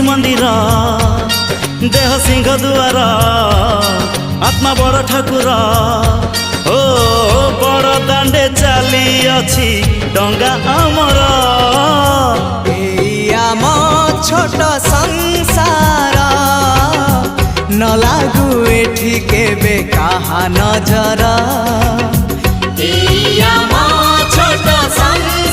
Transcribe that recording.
मंदिर देह सिंह दुआर आत्मा बड़ ठाकुर ओ बड़ दांडे चली अछि डंगा आमर आम छोट संसार न लागू एठी केबे काहा नजर आम छोट संसार